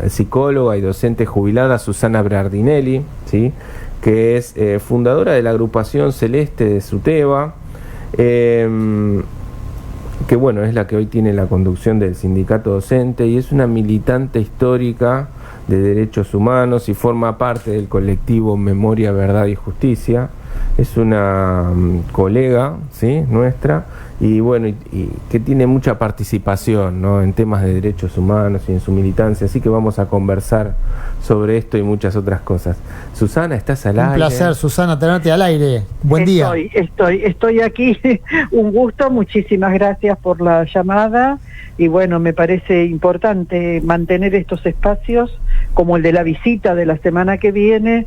psicóloga y docente jubilada Susana Bernardinelli, ¿sí?, que es fundadora de la agrupación Celeste de Suteba, que bueno, es la que hoy tiene la conducción del sindicato docente y es una militante histórica de derechos humanos y forma parte del colectivo Memoria, Verdad y Justicia. Es una colega, ¿sí?, nuestra, y bueno, y que tiene mucha participación, ¿no?, en temas de derechos humanos y en su militancia, así que vamos a conversar sobre esto y muchas otras cosas. Susana, ¿estás al aire? Un placer, Susana, tenerte al aire. Buen día. Estoy aquí. Un gusto, muchísimas gracias por la llamada. Y bueno, me parece importante mantener estos espacios, como el de la visita de la semana que viene,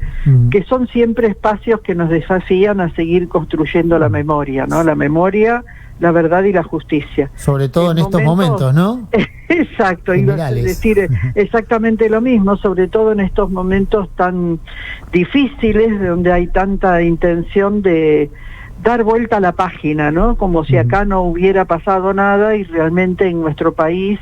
que son siempre espacios que nos desafían a seguir construyendo la memoria, ¿no? La memoria, la verdad y la justicia. Sobre todo en estos momentos, ¿no? Exacto, iba a decir exactamente lo mismo, sobre todo en estos momentos tan difíciles, donde hay tanta intención de dar vuelta a la página, ¿no? Como si acá no hubiera pasado nada y realmente en nuestro país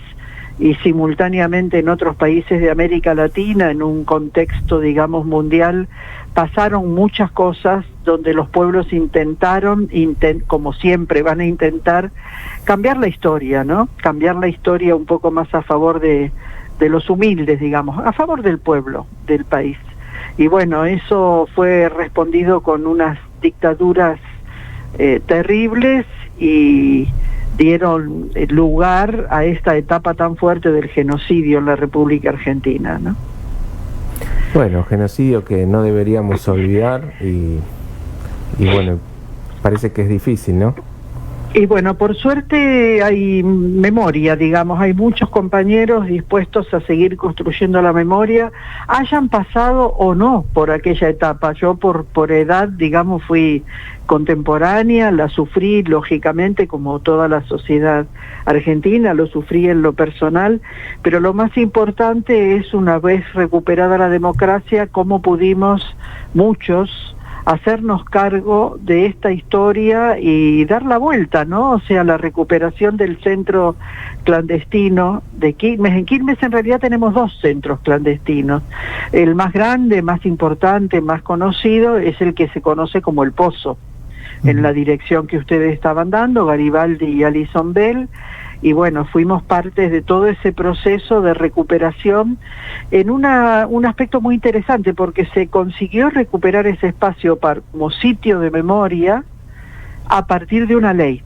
y simultáneamente en otros países de América Latina, en un contexto, digamos, mundial, pasaron muchas cosas donde los pueblos intentaron, como siempre van a intentar, cambiar la historia, ¿no? Cambiar la historia un poco más a favor de los humildes, digamos, a favor del pueblo, del país. Y bueno, eso fue respondido con unas dictaduras terribles y dieron lugar a esta etapa tan fuerte del genocidio en la República Argentina, ¿no? Bueno, genocidio que no deberíamos olvidar y bueno, parece que es difícil, ¿no? Y bueno, por suerte hay memoria, digamos, hay muchos compañeros dispuestos a seguir construyendo la memoria, hayan pasado o no por aquella etapa. Yo por edad, digamos, fui contemporánea, la sufrí lógicamente como toda la sociedad argentina, lo sufrí en lo personal, pero lo más importante es, una vez recuperada la democracia, cómo pudimos muchos hacernos cargo de esta historia y dar la vuelta, ¿no? O sea, la recuperación del centro clandestino de Quilmes. En Quilmes en realidad tenemos 2 centros clandestinos. El más grande, más importante, más conocido es el que se conoce como El Pozo, en la dirección que ustedes estaban dando, Garibaldi y Alison Bell. Y bueno, fuimos parte de todo ese proceso de recuperación en un aspecto muy interesante, porque se consiguió recuperar ese espacio como sitio de memoria a partir de una ley.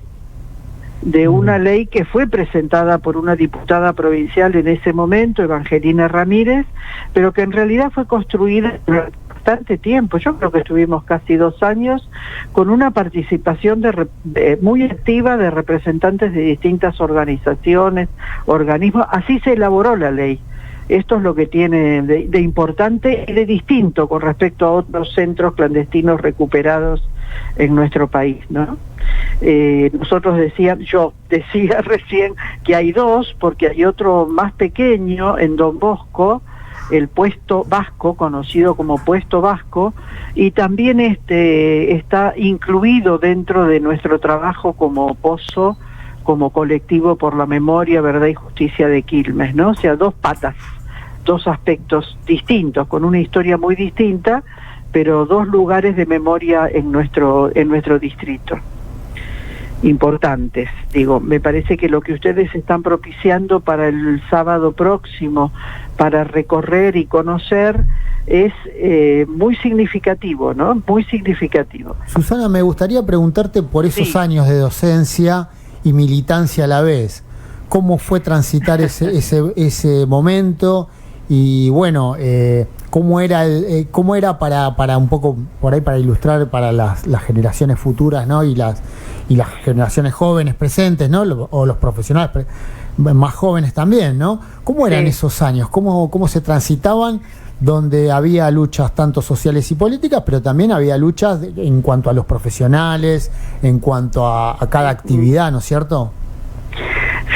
De una ley que fue presentada por una diputada provincial en ese momento, Evangelina Ramírez, pero que en realidad fue construida durante bastante tiempo. Yo creo que estuvimos casi 2 años con una participación muy activa de representantes de distintas organizaciones, organismos. Así se elaboró la ley. Esto es lo que tiene de importante y de distinto con respecto a otros centros clandestinos recuperados en nuestro país, ¿no? Yo decía recién que hay 2, porque hay otro más pequeño en Don Bosco, el Puesto Vasco, conocido como Puesto Vasco, y también está incluido dentro de nuestro trabajo como Pozo, como colectivo por la memoria, verdad y justicia de Quilmes, ¿no? O sea, 2 patas, 2 aspectos distintos, con una historia muy distinta, pero 2 lugares de memoria en nuestro distrito. Importantes, digo, me parece que lo que ustedes están propiciando para el sábado próximo, para recorrer y conocer, es muy significativo, ¿no? Muy significativo. Susana, me gustaría preguntarte por esos años de docencia y militancia a la vez. ¿Cómo fue transitar ese momento? Y bueno, ¿cómo era para un poco, por ahí, para ilustrar para las generaciones futuras, ¿no? Y las generaciones jóvenes presentes, ¿no? O los profesionales más jóvenes también, ¿no? ¿Cómo eran esos años? ¿Cómo se transitaban? Donde había luchas tanto sociales y políticas, pero también había luchas en cuanto a los profesionales, en cuanto a cada actividad, ¿no es cierto?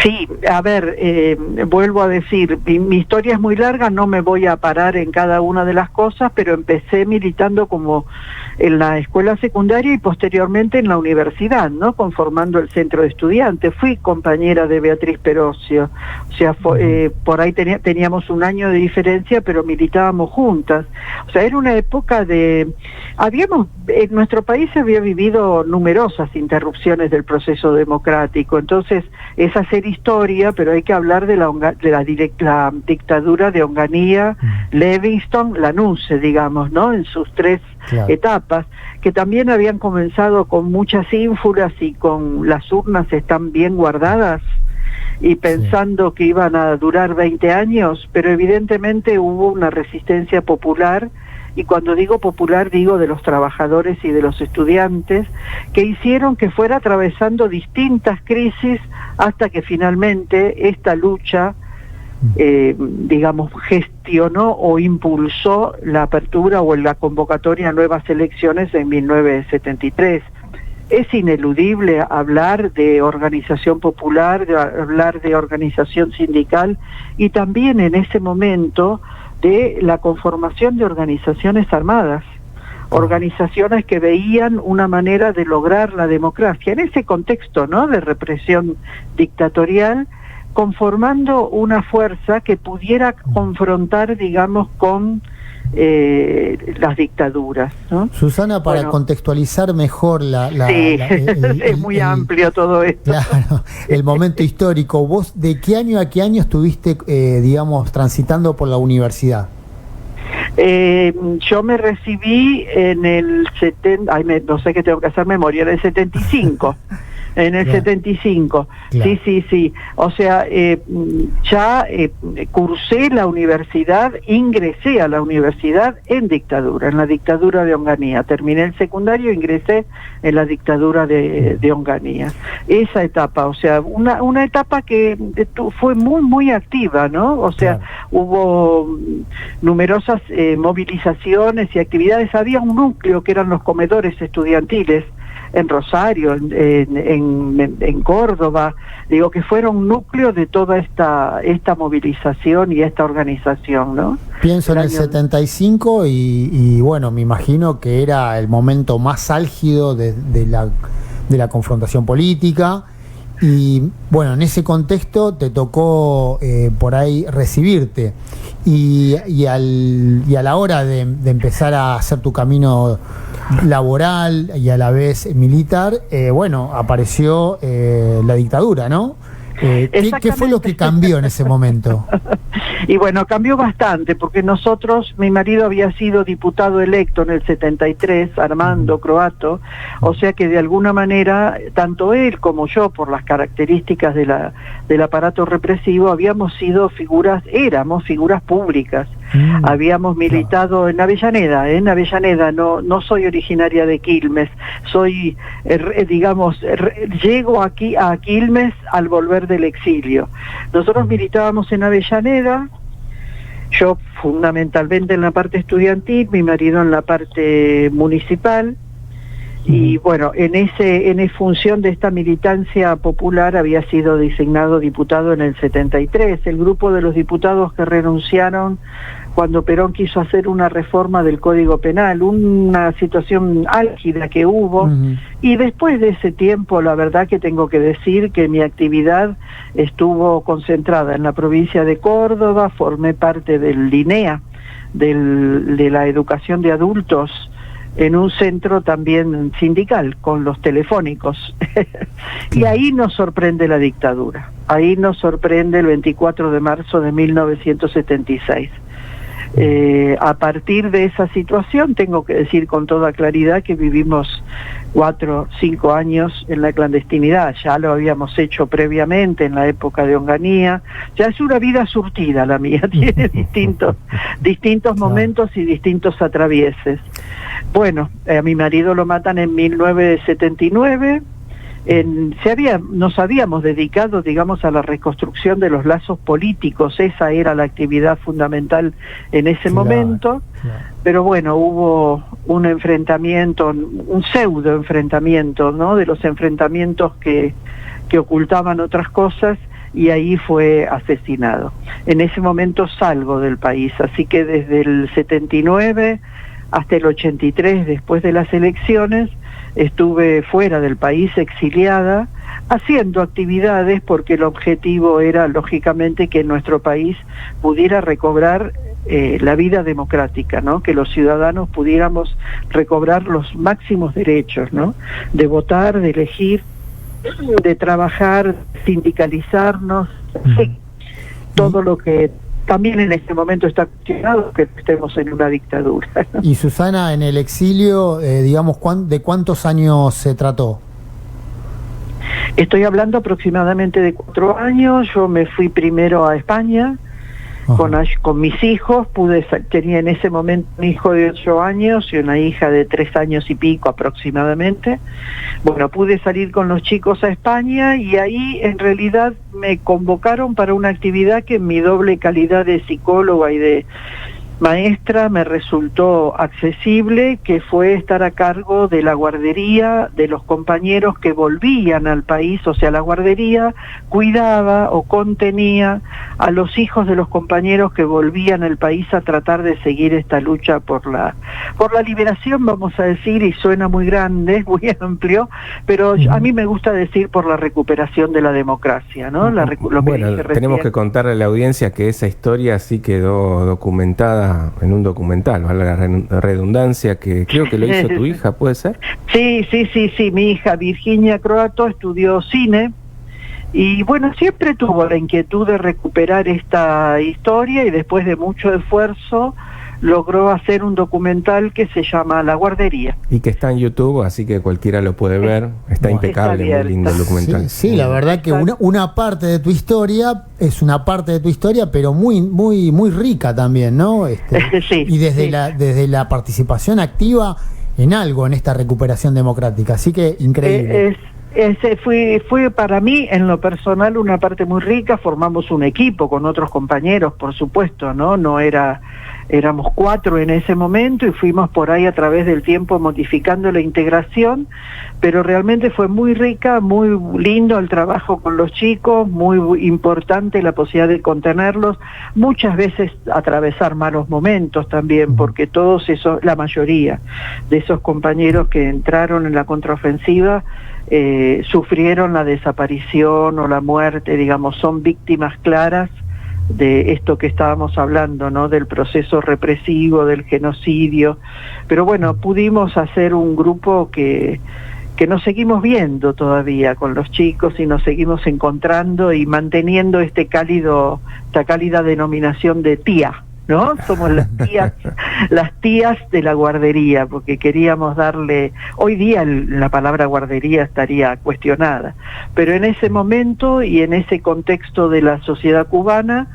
Sí, a ver, vuelvo a decir, mi historia es muy larga, no me voy a parar en cada una de las cosas, pero empecé militando como en la escuela secundaria y posteriormente en la universidad, ¿no? Conformando el centro de estudiantes. Fui compañera de Beatriz Perocio, o sea, por ahí teníamos un año de diferencia, pero militábamos juntas. O sea, era una época en nuestro país se había vivido numerosas interrupciones del proceso democrático, entonces es hacer historia, pero hay que hablar de la dictadura de Onganía, Levingston, Lanusse, digamos, ¿no? En sus tres etapas, que también habían comenzado con muchas ínfulas y con las urnas están bien guardadas y pensando que iban a durar 20 años, pero evidentemente hubo una resistencia popular, y cuando digo popular digo de los trabajadores y de los estudiantes, que hicieron que fuera atravesando distintas crisis hasta que finalmente esta lucha digamos, gestionó o impulsó la apertura o la convocatoria a nuevas elecciones en 1973. Es ineludible hablar de organización popular, de hablar de organización sindical y también en ese momento de la conformación de organizaciones armadas, organizaciones que veían una manera de lograr la democracia en ese contexto, ¿no?, de represión dictatorial, conformando una fuerza que pudiera confrontar, digamos, con las dictaduras, ¿no? Susana, para contextualizar mejor es muy amplio todo esto. Claro, el momento histórico. ¿Vos de qué año a qué año estuviste, digamos, transitando por la universidad? Yo me recibí en el 70, no sé qué tengo que hacer memoria, en el 75. En el 75, claro. Sí. O sea, ya cursé la universidad, ingresé a la universidad en dictadura, en la dictadura de Onganía. Terminé el secundario, ingresé en la dictadura de Onganía. Esa etapa, o sea, una etapa que fue muy activa, ¿no? O sea, hubo numerosas movilizaciones y actividades. Había un núcleo que eran los comedores estudiantiles, en Rosario, en Córdoba, digo que fueron núcleo de toda esta movilización y esta organización, ¿no? Pienso en el 75 y bueno, me imagino que era el momento más álgido de la confrontación política y bueno, en ese contexto te tocó por ahí recibirte y a la hora de empezar a hacer tu camino laboral y a la vez militar, bueno, apareció la dictadura, ¿no? ¿Qué fue lo que cambió en ese momento? Y bueno, cambió bastante, porque mi marido había sido diputado electo en el 73, Armando Croato, o sea que de alguna manera, tanto él como yo, por las características del aparato represivo, éramos figuras públicas. Habíamos militado en Avellaneda, no soy originaria de Quilmes, soy, llego aquí a Quilmes al volver del exilio. Nosotros militábamos en Avellaneda, yo fundamentalmente en la parte estudiantil, mi marido en la parte municipal, y bueno, en función de esta militancia popular había sido designado diputado en el 73, el grupo de los diputados que renunciaron cuando Perón quiso hacer una reforma del Código Penal, una situación álgida que hubo, y después de ese tiempo, la verdad que tengo que decir que mi actividad estuvo concentrada en la provincia de Córdoba, formé parte del LINEA, de la educación de adultos, en un centro también sindical, con los telefónicos. Y ahí nos sorprende la dictadura, ahí nos sorprende el 24 de marzo de 1976. A partir de esa situación tengo que decir con toda claridad que vivimos 4 o 5 años en la clandestinidad, ya lo habíamos hecho previamente en la época de Onganía, ya es una vida surtida la mía, tiene distintos momentos y distintos atravieses. Bueno, a mi marido lo matan en 1979, nos habíamos dedicado, digamos, a la reconstrucción de los lazos políticos, esa era la actividad fundamental en ese momento, pero bueno, hubo un enfrentamiento, un pseudo enfrentamiento, ¿no?, de los enfrentamientos que ocultaban otras cosas, y ahí fue asesinado. En ese momento salgo del país, así que desde el 79 hasta el 83, después de las elecciones, estuve fuera del país, exiliada, haciendo actividades porque el objetivo era, lógicamente, que nuestro país pudiera recobrar la vida democrática, ¿no? Que los ciudadanos pudiéramos recobrar los máximos derechos, ¿no? De votar, de elegir, de trabajar, sindicalizarnos, sí, todo lo que también en este momento está cuestionado, que estemos en una dictadura, ¿no? Y Susana, en el exilio, digamos, ¿de cuántos años se trató? Estoy hablando aproximadamente de 4 años. Yo me fui primero a España con mis hijos. Tenía en ese momento un hijo de 8 años y una hija de 3 años y pico aproximadamente. Bueno, pude salir con los chicos a España y ahí en realidad me convocaron para una actividad que en mi doble calidad de psicóloga y de maestra me resultó accesible, que fue estar a cargo de la guardería de los compañeros que volvían al país. O sea, la guardería cuidaba o contenía a los hijos de los compañeros que volvían al país a tratar de seguir esta lucha por la liberación, vamos a decir, y suena muy grande, muy amplio, pero a mí me gusta decir por la recuperación de la democracia, ¿no? Bueno, tenemos que contarle a la audiencia que esa historia sí quedó documentada en un documental, valga la redundancia, que creo que lo hizo tu hija, ¿puede ser? Sí, mi hija Virginia Croato estudió cine y bueno, siempre tuvo la inquietud de recuperar esta historia y después de mucho esfuerzo logró hacer un documental que se llama La Guardería. Y que está en YouTube, así que cualquiera lo puede ver. Está impecable, está muy lindo el documental. Sí, la verdad que una parte de tu historia es una parte de tu historia, pero muy rica también, ¿no? Sí, y desde la participación activa en algo, en esta recuperación democrática. Así que increíble. Fue para mí, en lo personal, una parte muy rica. Formamos un equipo con otros compañeros, por supuesto, ¿no? Éramos 4 en ese momento y fuimos por ahí a través del tiempo modificando la integración, pero realmente fue muy rica, muy lindo el trabajo con los chicos, muy importante la posibilidad de contenerlos, muchas veces atravesar malos momentos también, porque la mayoría de esos compañeros que entraron en la contraofensiva sufrieron la desaparición o la muerte, digamos, son víctimas claras de esto que estábamos hablando, ¿no? Del proceso represivo, del genocidio. Pero bueno, pudimos hacer un grupo que nos seguimos viendo todavía con los chicos y nos seguimos encontrando y manteniendo esta cálida denominación de tía, ¿no? Somos las tías de la guardería, porque queríamos darle, hoy día la palabra guardería estaría cuestionada, pero en ese momento y en ese contexto de la sociedad cubana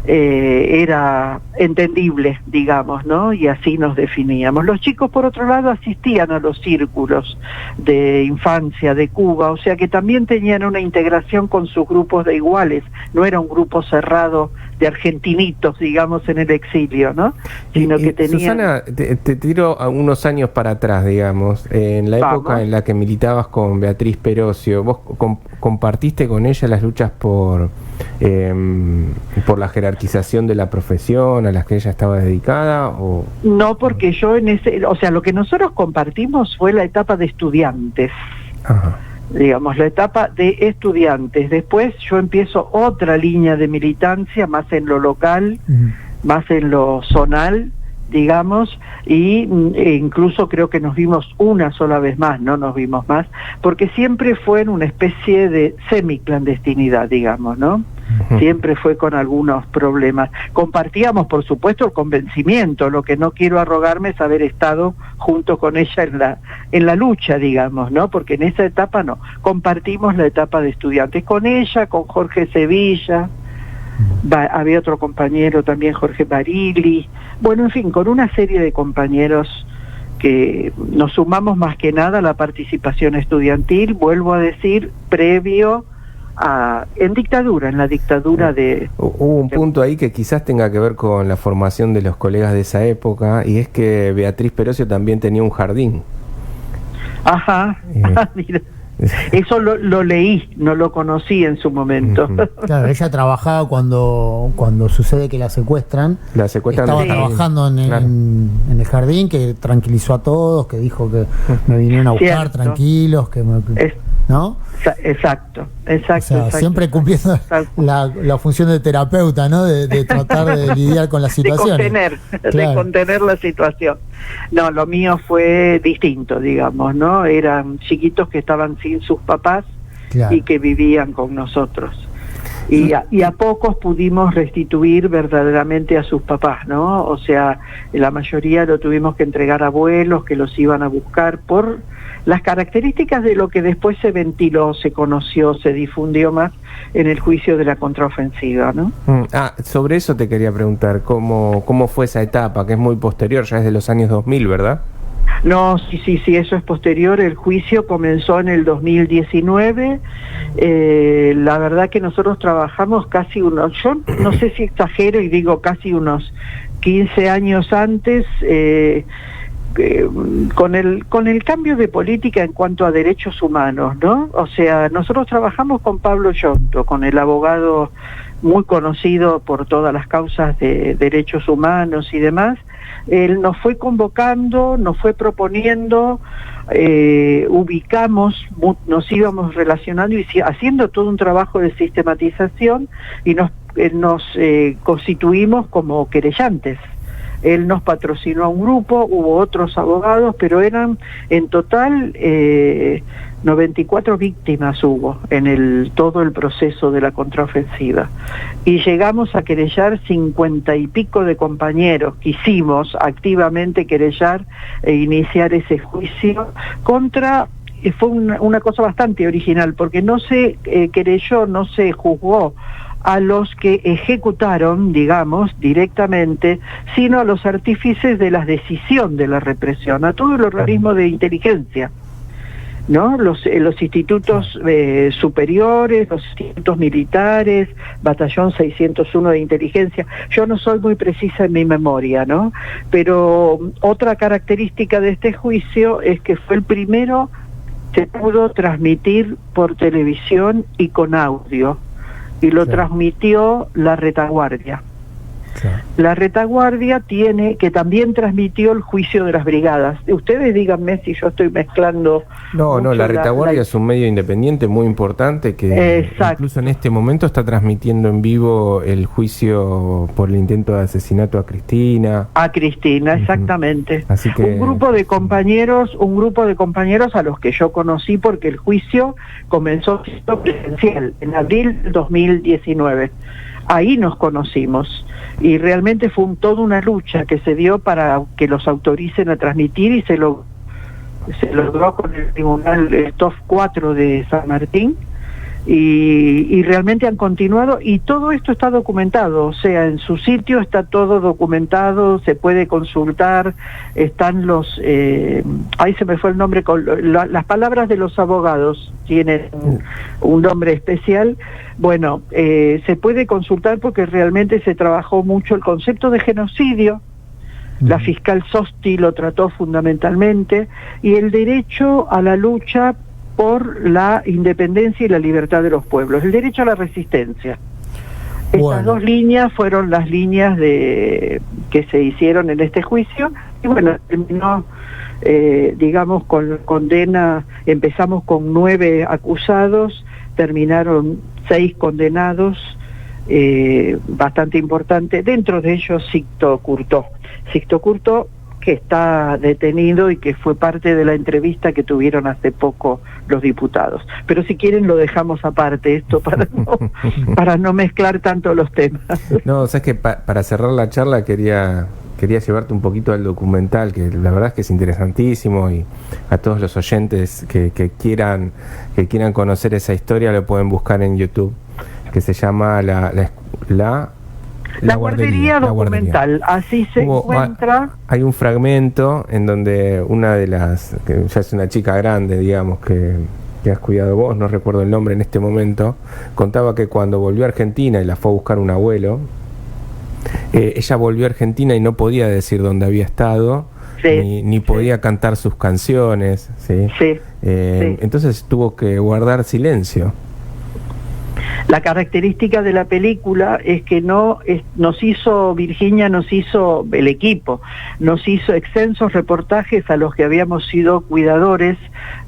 era entendible, digamos, ¿no? Y así nos definíamos. Los chicos, por otro lado, asistían a los círculos de infancia de Cuba, o sea que también tenían una integración con sus grupos de iguales, no era un grupo cerrado de argentinitos, digamos, en el exilio, ¿no? Sino que tenían... Susana, te tiro unos años para atrás, digamos, en la época en la que militabas con Beatriz Perocio. ¿Vos compartiste con ella las luchas por la jerarquización de la profesión a las que ella estaba dedicada? ¿O? No, porque yo lo que nosotros compartimos fue la etapa de estudiantes. Ajá. Digamos, la etapa de estudiantes. Después yo empiezo otra línea de militancia, más en lo local, más en lo zonal, digamos, y incluso creo que nos vimos una sola vez más, no nos vimos más, porque siempre fue en una especie de semiclandestinidad, digamos, ¿no? Siempre fue con algunos problemas. Compartíamos, por supuesto, el convencimiento. Lo que no quiero arrogarme es haber estado junto con ella en la lucha, digamos, ¿no? Porque en esa etapa no. Compartimos la etapa de estudiantes con ella, con Jorge Sevilla, había otro compañero también, Jorge Barili. Bueno, en fin, con una serie de compañeros que nos sumamos más que nada a la participación estudiantil, vuelvo a decir, previo en la dictadura de... Hubo un punto ahí que quizás tenga que ver con la formación de los colegas de esa época, y es que Beatriz Perocio también tenía un jardín. Ajá, mira. Eso lo leí, no lo conocí en su momento. Claro, ella trabajaba cuando sucede que la secuestran. Estaba trabajando en el jardín, que tranquilizó a todos, que dijo que me vinieron a buscar tranquilos, ¿no? Exacto. O sea, siempre cumpliendo la función de terapeuta, ¿no? De tratar de lidiar con la situación. De contener la situación. No, lo mío fue distinto, digamos, ¿no? Eran chiquitos que estaban sin sus papás y que vivían con nosotros. Y a pocos pudimos restituir verdaderamente a sus papás, ¿no? O sea, la mayoría lo tuvimos que entregar a abuelos que los iban a buscar por las características de lo que después se ventiló, se conoció, se difundió más en el juicio de la contraofensiva, ¿no? Sobre eso te quería preguntar, ¿cómo fue esa etapa, que es muy posterior, ya es de los años 2000, ¿verdad? No, sí, eso es posterior. El juicio comenzó en el 2019. La verdad que nosotros trabajamos casi yo no sé si exagero y digo casi unos 15 años antes, con el cambio de política en cuanto a derechos humanos, ¿no? O sea, nosotros trabajamos con Pablo Yonto, con el abogado muy conocido por todas las causas de derechos humanos y demás. Él nos fue convocando, nos fue proponiendo, ubicamos, nos íbamos relacionando y haciendo todo un trabajo de sistematización y nos constituimos como querellantes. Él nos patrocinó a un grupo, hubo otros abogados, pero eran en total 94 víctimas hubo en todo el proceso de la contraofensiva. Y llegamos a querellar 50 y pico de compañeros, quisimos activamente querellar e iniciar ese juicio contra... Fue una cosa bastante original, porque no se querelló, no se juzgó a los que ejecutaron, digamos, directamente, sino a los artífices de la decisión de la represión, a todo el organismo de inteligencia, ¿no? Los institutos superiores, los institutos militares, Batallón 601 de inteligencia. Yo no soy muy precisa en mi memoria, ¿no? Pero otra característica de este juicio es que fue el primero que pudo transmitir por televisión y con audio, y lo transmitió La Retaguardia. La Retaguardia que también transmitió el juicio de las brigadas. Ustedes díganme si yo estoy mezclando. No, La Retaguardia es un medio independiente muy importante que incluso en este momento está transmitiendo en vivo el juicio por el intento de asesinato a Cristina. Exactamente. Así que... un grupo de compañeros a los que yo conocí porque el juicio comenzó presencial en abril del 2019. Ahí nos conocimos y realmente fue toda una lucha que se dio para que los autoricen a transmitir y se logró con el Tribunal TOF 4 de San Martín y realmente han continuado y todo esto está documentado, o sea, en su sitio está todo documentado, se puede consultar, están ahí se me fue el nombre, las palabras de los abogados tienen un nombre especial. Bueno, se puede consultar porque realmente se trabajó mucho el concepto de genocidio. La fiscal Sosti lo trató fundamentalmente y el derecho a la lucha por la independencia y la libertad de los pueblos, el derecho a la resistencia. Estas dos líneas fueron las líneas que se hicieron en este juicio y bueno, terminó digamos con condena, empezamos con 9 acusados, terminaron 6 condenados, bastante importante, dentro de ellos Sixto Curtó, que está detenido y que fue parte de la entrevista que tuvieron hace poco los diputados. Pero si quieren lo dejamos aparte esto para no mezclar tanto los temas. No, sabes que para cerrar la charla quería llevarte un poquito al documental, que la verdad es que es interesantísimo y a todos los oyentes que quieran conocer esa historia lo pueden buscar en YouTube, que se llama La guardería documental, así se encuentra. Hay un fragmento en donde una de las, que ya es una chica grande, digamos, que has cuidado vos, no recuerdo el nombre en este momento, contaba que cuando volvió a Argentina y la fue a buscar un abuelo, ella volvió a Argentina y no podía decir dónde había estado, ni podía cantar sus canciones, ¿sí? Sí. Entonces tuvo que guardar silencio. La característica de la película es que Virginia nos hizo el equipo, nos hizo extensos reportajes a los que habíamos sido cuidadores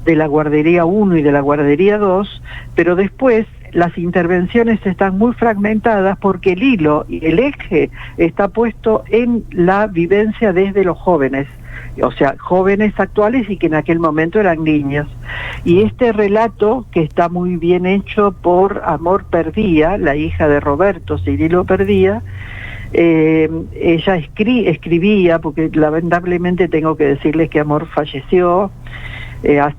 de la guardería 1 y de la guardería 2, pero después las intervenciones están muy fragmentadas porque el hilo y el eje está puesto en la vivencia desde los jóvenes, o sea, jóvenes actuales y que en aquel momento eran niños. Y este relato, que está muy bien hecho por Amor Perdía, la hija de Roberto Cirilo Perdía, ella escribía, porque lamentablemente tengo que decirles que Amor falleció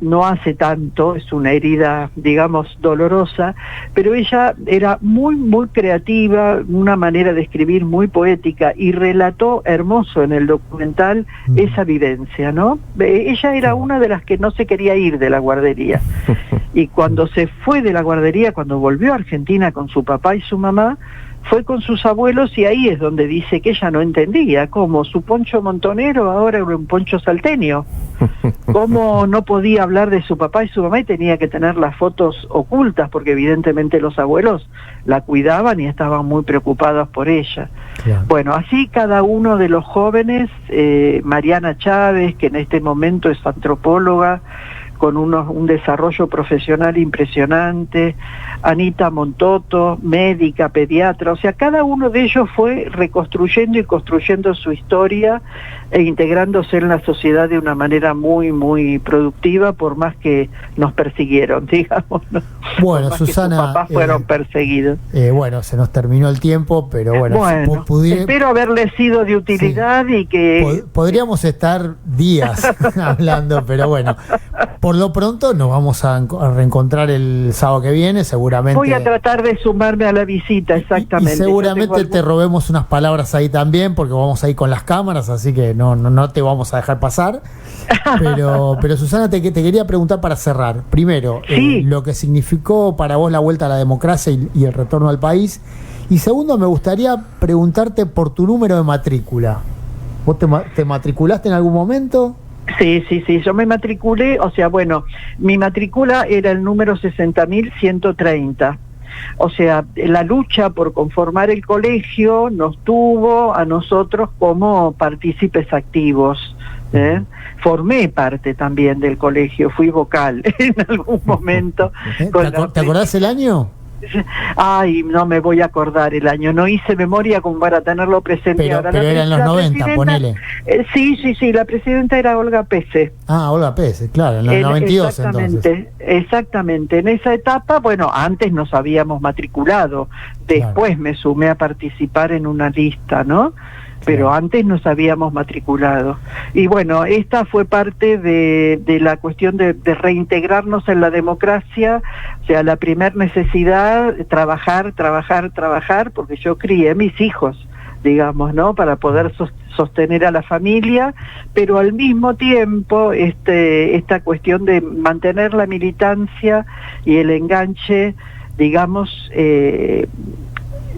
no hace tanto, es una herida, digamos, dolorosa, pero ella era muy, muy creativa, una manera de escribir muy poética, y relató hermoso en el documental esa vivencia, ¿no? Ella era una de las que no se quería ir de la guardería, y cuando se fue de la guardería, cuando volvió a Argentina con su papá y su mamá, fue con sus abuelos, y ahí es donde dice que ella no entendía cómo su poncho montonero ahora era un poncho salteño, cómo no podía hablar de su papá y su mamá y tenía que tener las fotos ocultas porque evidentemente los abuelos la cuidaban y estaban muy preocupados por ella. Claro. Bueno, así cada uno de los jóvenes, Mariana Chávez, que en este momento es antropóloga, con un desarrollo profesional impresionante, Anita Montoto, médica, pediatra, o sea, cada uno de ellos fue reconstruyendo y construyendo su historia e integrándose en la sociedad de una manera muy, muy productiva, por más que nos persiguieron, digamos, ¿no? Bueno, Susana, sus papás fueron perseguidos. Bueno, se nos terminó el tiempo, pero bueno, espero haberle sido de utilidad, sí, y que... Podríamos estar días hablando, pero bueno, por lo pronto nos vamos a reencontrar el sábado que viene, seguramente. Voy a tratar de sumarme a la visita, exactamente. Y seguramente te robemos unas palabras ahí también, porque vamos ahí con las cámaras, así que no te vamos a dejar pasar. Pero Susana, te quería preguntar para cerrar. Primero, sí, lo que significó para vos la vuelta a la democracia y el retorno al país. Y segundo, me gustaría preguntarte por tu número de matrícula. ¿Vos te matriculaste en algún momento? Sí, yo me matriculé, o sea, bueno, mi matrícula era el número 60.130. O sea, la lucha por conformar el colegio nos tuvo a nosotros como partícipes activos. Formé parte también del colegio, fui vocal en algún momento. ¿Te acordás el año? Ay, no me voy a acordar el año, no hice memoria como para tenerlo presente. Pero era en los 90, ponele. Sí, la presidenta era Olga Pese. Ah, Olga Pese, claro, en los 92 entonces. Exactamente, en esa etapa, bueno, antes nos habíamos matriculado, después claro, me sumé a participar en una lista, ¿no? Pero antes nos habíamos matriculado. Y bueno, esta fue parte de la cuestión de reintegrarnos en la democracia, o sea, la primer necesidad, trabajar, porque yo crié mis hijos, digamos, ¿no? Para poder sostener a la familia, pero al mismo tiempo esta cuestión de mantener la militancia y el enganche, digamos,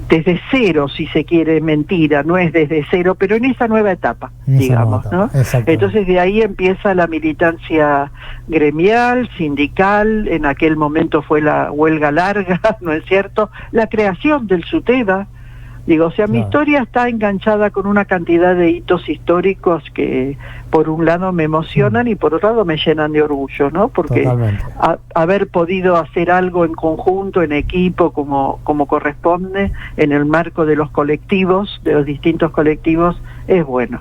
desde cero, si se quiere, mentira, no es desde cero, pero en esa nueva etapa, digamos, ¿no? Entonces de ahí empieza la militancia gremial, sindical, en aquel momento fue la huelga larga, ¿no es cierto? La creación del SUTEBA, digo, o sea, mi historia está enganchada con una cantidad de hitos históricos que por un lado me emocionan y por otro lado me llenan de orgullo, ¿no? Porque haber podido hacer algo en conjunto, en equipo, como corresponde, en el marco de los colectivos, de los distintos colectivos, es bueno.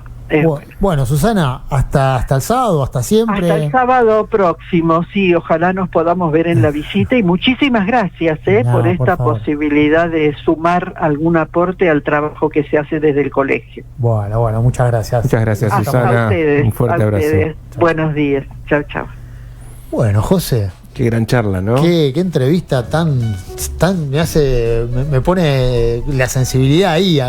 Bueno, Susana, hasta el sábado, hasta siempre. Hasta el sábado próximo, sí, ojalá nos podamos ver en la visita y muchísimas gracias por esta posibilidad de sumar algún aporte al trabajo que se hace desde el colegio. Bueno, muchas gracias. Muchas gracias, Susana. Un fuerte abrazo. Buenos días. Chao. Bueno, José. Qué gran charla, ¿no? Qué entrevista tan me pone la sensibilidad ahí a